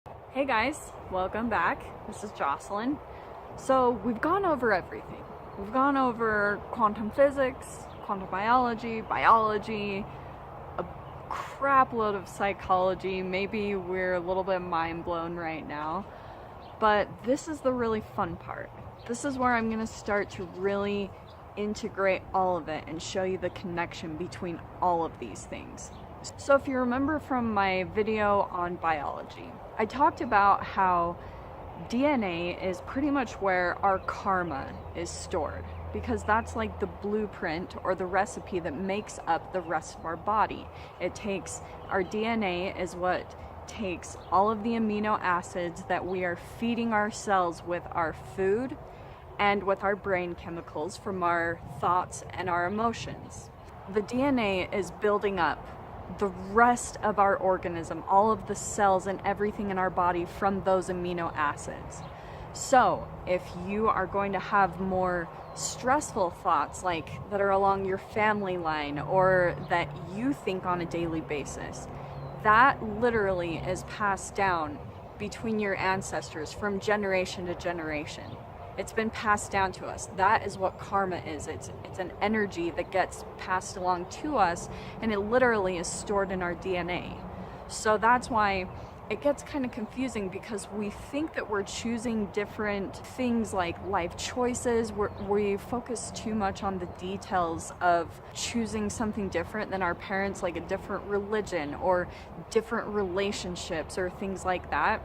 Hey guys, welcome back. This is Jocelyn. So we've gone over everything. We've gone over quantum physics, quantum biology, a crap load of psychology. Maybe we're a little bit mind blown right now, but this is the really fun part. This is where I'm going to start to really integrate all of it and show you the connection between all of these things. So if you remember from my video on biology, I talked about how DNA is pretty much where our karma is stored, because that's like the blueprint or the recipe that makes up the rest of our body. Our DNA is what takes all of the amino acids that we are feeding our cells with our food and with our brain chemicals from our thoughts and our emotions. The DNA is building up the rest of our organism, all of the cells and everything in our body from those amino acids. So if you are going to have more stressful thoughts like that are along your family line or that you think on a daily basis, that literally is passed down between your ancestors from generation to generation. It's been passed down to us. That is what karma is. It's an energy that gets passed along to us, and it literally is stored in our DNA. So that's why it gets kind of confusing, because we think that we're choosing different things like life choices. We focus too much on the details of choosing something different than our parents, like a different religion or different relationships or things like that.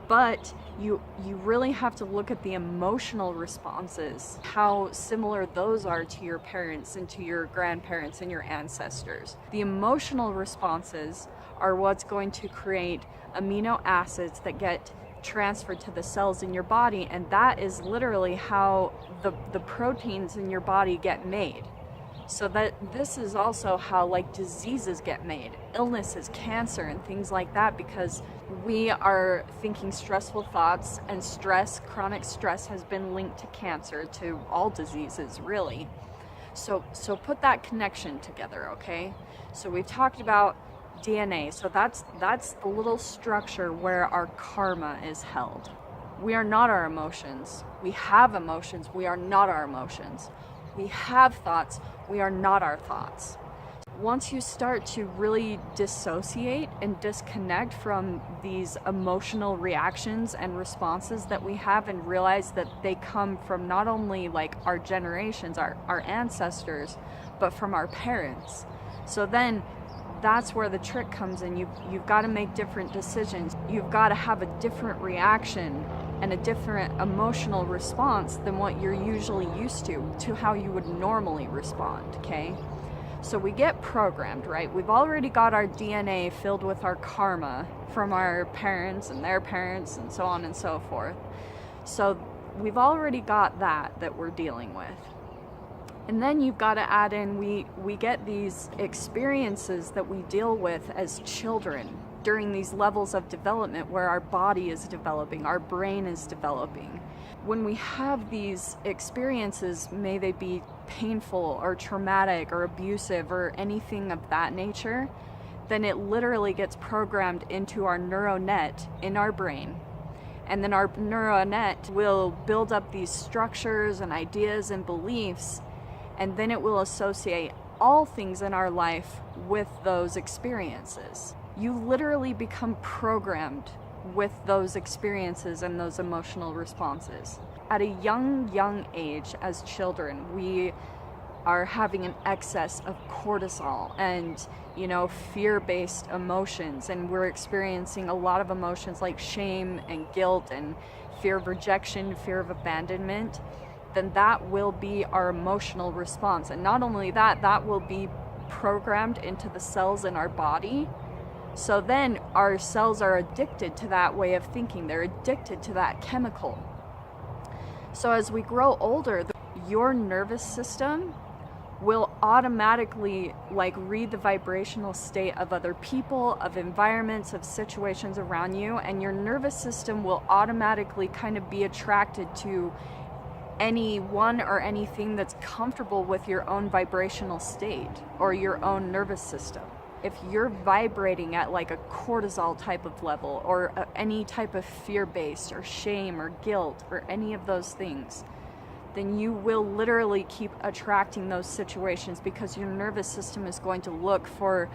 But you really have to look at the emotional responses, how similar those are to your parents and to your grandparents and your ancestors. The emotional responses are what's going to create amino acids that get transferred to the cells in your body, and that is literally how the proteins in your body get made. So that this is also how like diseases get made, illnesses, cancer, and things like that, because we are thinking stressful thoughts, and chronic stress has been linked to cancer, to all diseases really. So put that connection together, okay? So we've talked about DNA. So that's the little structure where our karma is held. We are not our emotions. We have emotions. We are not our emotions. We have thoughts. We are not our thoughts. Once you start to really dissociate and disconnect from these emotional reactions and responses that we have, and realize that they come from not only like our generations, our ancestors, but from our parents. So then that's where the trick comes in. You've got to make different decisions. You've got to have a different reaction and a different emotional response than what you're usually used to how you would normally respond, okay? So we get programmed, right? We've already got our DNA filled with our karma from our parents and their parents and so on and so forth. So we've already got that we're dealing with. And then you've got to add in, we get these experiences that we deal with as children during these levels of development where our body is developing, our brain is developing. When we have these experiences, may they be painful or traumatic or abusive or anything of that nature, then it literally gets programmed into our neural net in our brain. And then our neural net will build up these structures and ideas and beliefs, and then it will associate all things in our life with those experiences. You literally become programmed with those experiences and those emotional responses. At a young age, as children, we are having an excess of cortisol and, fear-based emotions, and we're experiencing a lot of emotions like shame and guilt and fear of rejection, fear of abandonment. Then that will be our emotional response. And not only that will be programmed into the cells in our body. So then our cells are addicted to that way of thinking. They're addicted to that chemical. So as we grow older, your nervous system will automatically read the vibrational state of other people, of environments, of situations around you, and your nervous system will automatically kind of be attracted to anyone or anything that's comfortable with your own vibrational state or your own nervous system. if you're vibrating at like a cortisol type of level, or any type of fear-based or shame or guilt or any of those things, then you will literally keep attracting those situations, because your nervous system is going to look for,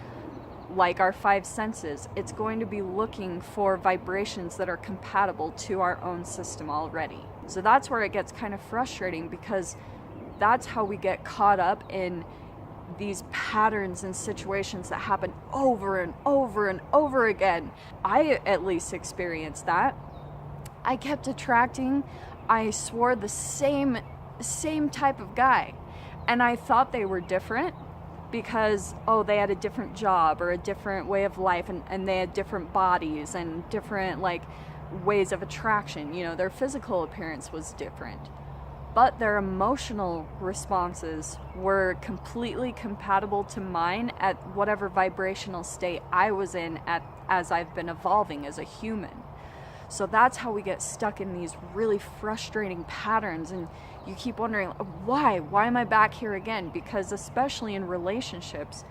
like our five senses, it's going to be looking for vibrations that are compatible to our own system already. So that's where it gets kind of frustrating, because that's how we get caught up in these patterns and situations that happen over and over and over again. I at least experienced that. I kept attracting, I swore, the same type of guy, and I thought they were different because, oh, they had a different job or a different way of life, and they had different bodies and different like ways of attraction. You know, their physical appearance was different, but their emotional responses were completely compatible to mine at whatever vibrational state I was in as I've been evolving as a human. So that's how we get stuck in these really frustrating patterns, and you keep wondering, why am I back here again? Because especially in relationships,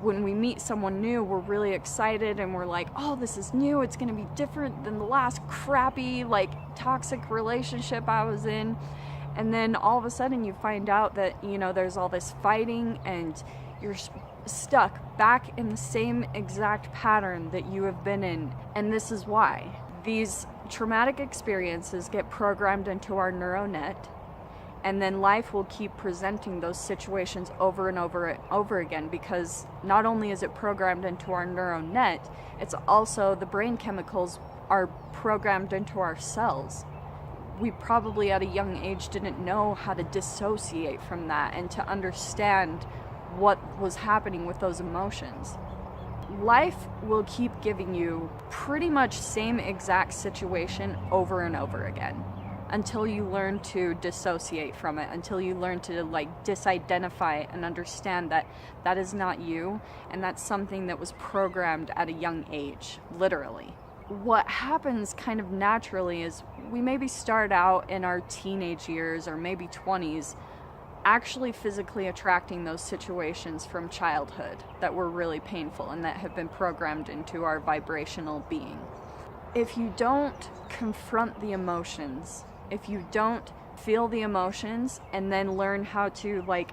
when we meet someone new, we're really excited and we're like, oh, this is new, it's going to be different than the last crappy, like, toxic relationship I was in. And then all of a sudden you find out that, you know, there's all this fighting and you're stuck back in the same exact pattern that you have been in. And this is why. These traumatic experiences get programmed into our neuronet, and then life will keep presenting those situations over and over and over again, because not only is it programmed into our neuronet, it's also the brain chemicals are programmed into our cells. We probably at a young age didn't know how to dissociate from that and to understand what was happening with those emotions. Life will keep giving you pretty much same exact situation over and over again until you learn to dissociate from it, until you learn to like disidentify and understand that that is not you, and that's something that was programmed at a young age, literally. What happens kind of naturally is we maybe start out in our teenage years or maybe 20s actually physically attracting those situations from childhood that were really painful and that have been programmed into our vibrational being. If you don't confront the emotions, if you don't feel the emotions and then learn how to like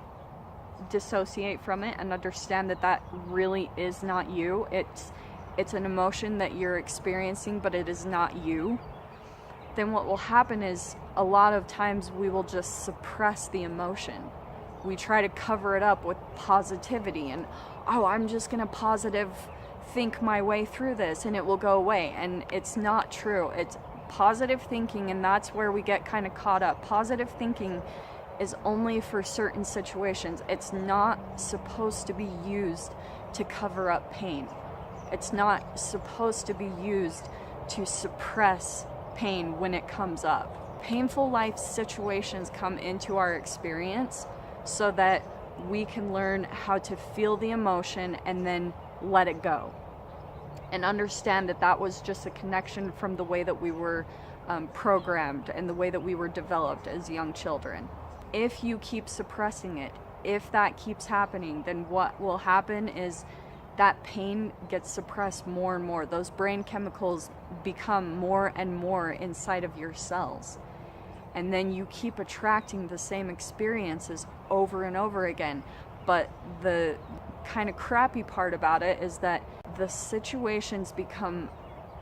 dissociate from it and understand that that really is not you, it's an emotion that you're experiencing, but it is not you, then what will happen is a lot of times we will just suppress the emotion. We try to cover it up with positivity and, oh, I'm just going to positive think my way through this and it will go away. And it's not true. It's positive thinking, and that's where we get kind of caught up. Positive thinking is only for certain situations. It's not supposed to be used to cover up pain. It's not supposed to be used to suppress pain when it comes up. Painful life situations come into our experience so that we can learn how to feel the emotion and then let it go. And understand that that was just a connection from the way that we were programmed and the way that we were developed as young children. If you keep suppressing it, if that keeps happening, then what will happen is that pain gets suppressed more and more. Those brain chemicals become more and more inside of your cells. And then you keep attracting the same experiences over and over again. But the kind of crappy part about it is that the situations become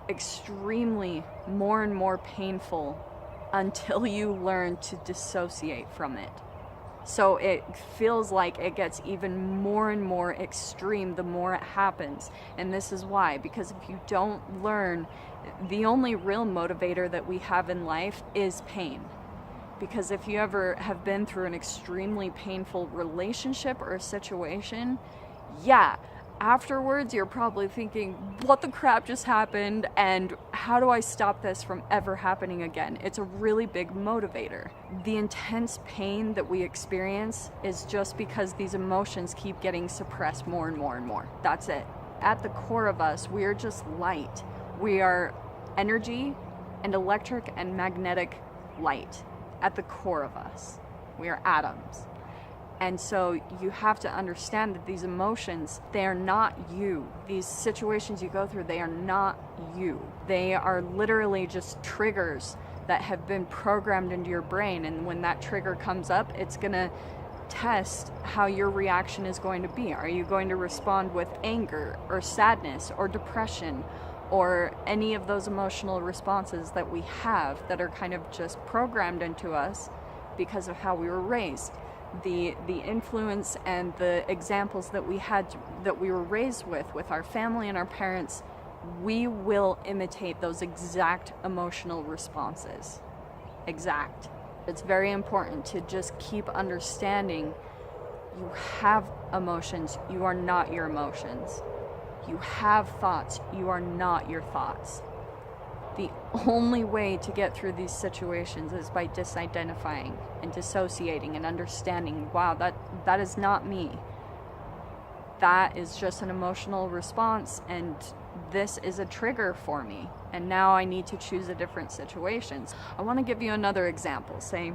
extremely more and more painful until you learn to dissociate from it. So it feels like it gets even more and more extreme the more it happens. And this is why, because if you don't learn, the only real motivator that we have in life is pain. Because if you ever have been through an extremely painful relationship or situation, yeah, afterwards you're probably thinking, what the crap just happened, and how do I stop this from ever happening again? It's a really big motivator. The intense pain that we experience is just because these emotions keep getting suppressed more and more and more. That's it. At the core of us, we are just light. We are energy and electric and magnetic light at the core of us. We are atoms. And so you have to understand that these emotions, they are not you. These situations you go through, they are not you. They are literally just triggers that have been programmed into your brain. And when that trigger comes up, it's going to test how your reaction is going to be. Are you going to respond with anger or sadness or depression or any of those emotional responses that we have that are kind of just programmed into us because of how we were raised? The influence and the examples that we had, that we were raised with our family and our parents, we will imitate those exact emotional responses. Exact. It's very important to just keep understanding you have emotions, you are not your emotions. You have thoughts, you are not your thoughts. The only way to get through these situations is by disidentifying and dissociating and understanding, wow, that is not me. That is just an emotional response, and this is a trigger for me. And now I need to choose a different situation. I want to give you another example. Say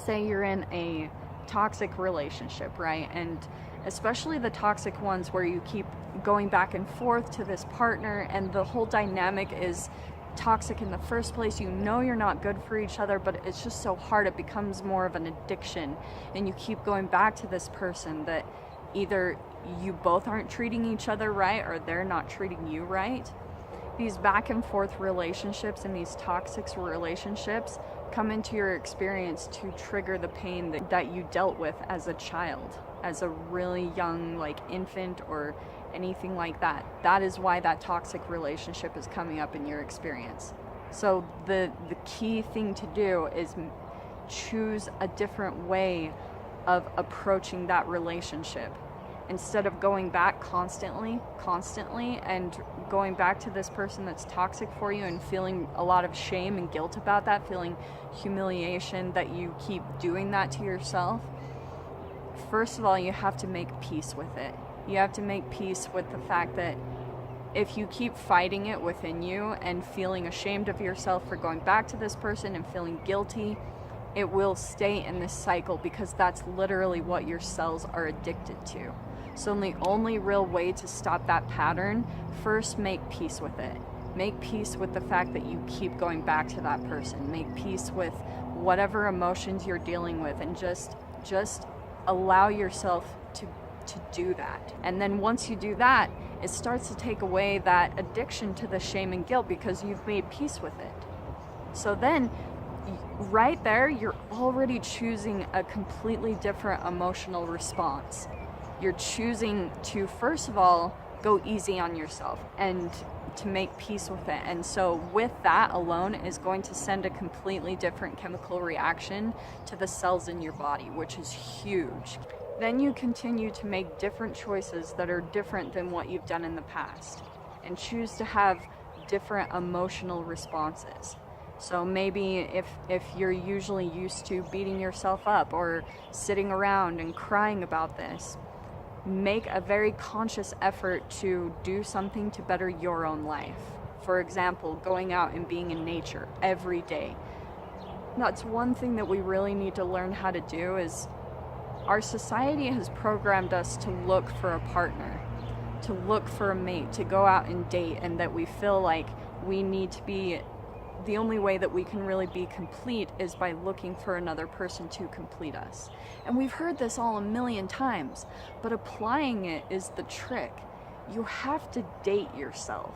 you're in a toxic relationship, right? And especially the toxic ones where you keep going back and forth to this partner and the whole dynamic is toxic in the first place. You know you're not good for each other, but it's just so hard. It becomes more of an addiction, and you keep going back to this person that either you both aren't treating each other right or they're not treating you right. These back and forth relationships and these toxic relationships come into your experience to trigger the pain that you dealt with as a child, as a really young, like, infant or anything like that. That is why that toxic relationship is coming up in your experience. So the key thing to do is choose a different way of approaching that relationship. Instead of going back constantly and going back to this person that's toxic for you and feeling a lot of shame and guilt about that, feeling humiliation that you keep doing that to yourself, first of all, you have to make peace with it. You have to make peace with the fact that if you keep fighting it within you and feeling ashamed of yourself for going back to this person and feeling guilty, it will stay in this cycle because that's literally what your cells are addicted to. So the only real way to stop that pattern, first make peace with it. Make peace with the fact that you keep going back to that person. Make peace with whatever emotions you're dealing with, and just allow yourself to do that. And then once you do that, it starts to take away that addiction to the shame and guilt because you've made peace with it. So then right there, you're already choosing a completely different emotional response. You're choosing to, first of all, go easy on yourself and to make peace with it. And so with that alone is going to send a completely different chemical reaction to the cells in your body, which is huge. Then you continue to make different choices that are different than what you've done in the past, and choose to have different emotional responses. So maybe if you're usually used to beating yourself up or sitting around and crying about this, make a very conscious effort to do something to better your own life. For example, going out and being in nature every day. That's one thing that we really need to learn how to do. Is our society has programmed us to look for a partner, to look for a mate, to go out and date, and that we feel like we need to be, the only way that we can really be complete is by looking for another person to complete us. And we've heard this all a million times, but applying it is the trick. You have to date yourself.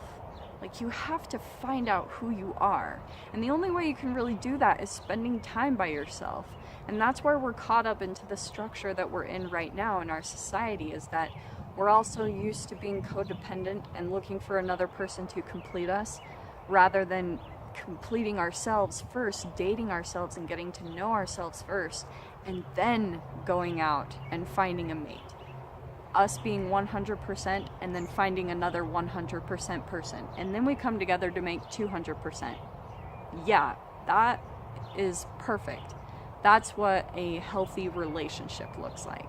Like, you have to find out who you are. And the only way you can really do that is spending time by yourself. And that's where we're caught up into the structure that we're in right now in our society, is that we're all so used to being codependent and looking for another person to complete us, rather than completing ourselves first, dating ourselves and getting to know ourselves first, and then going out and finding a mate. Us being 100% and then finding another 100% person. And then we come together to make 200%. Yeah, that is perfect. That's what a healthy relationship looks like.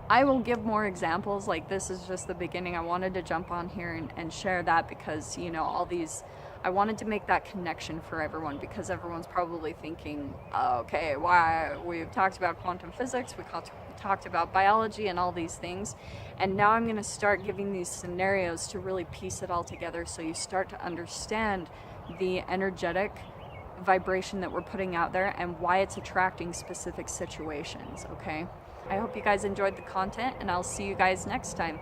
I will give more examples. Like, this is just the beginning. I wanted to jump on here and share that because, you know, all these I wanted to make that connection for everyone, because everyone's probably thinking, okay, why we've talked about quantum physics, we talked about biology and all these things, and now I'm going to start giving these scenarios to really piece it all together, so you start to understand the energetic vibration that we're putting out there and why it's attracting specific situations, okay? I hope you guys enjoyed the content, and I'll see you guys next time.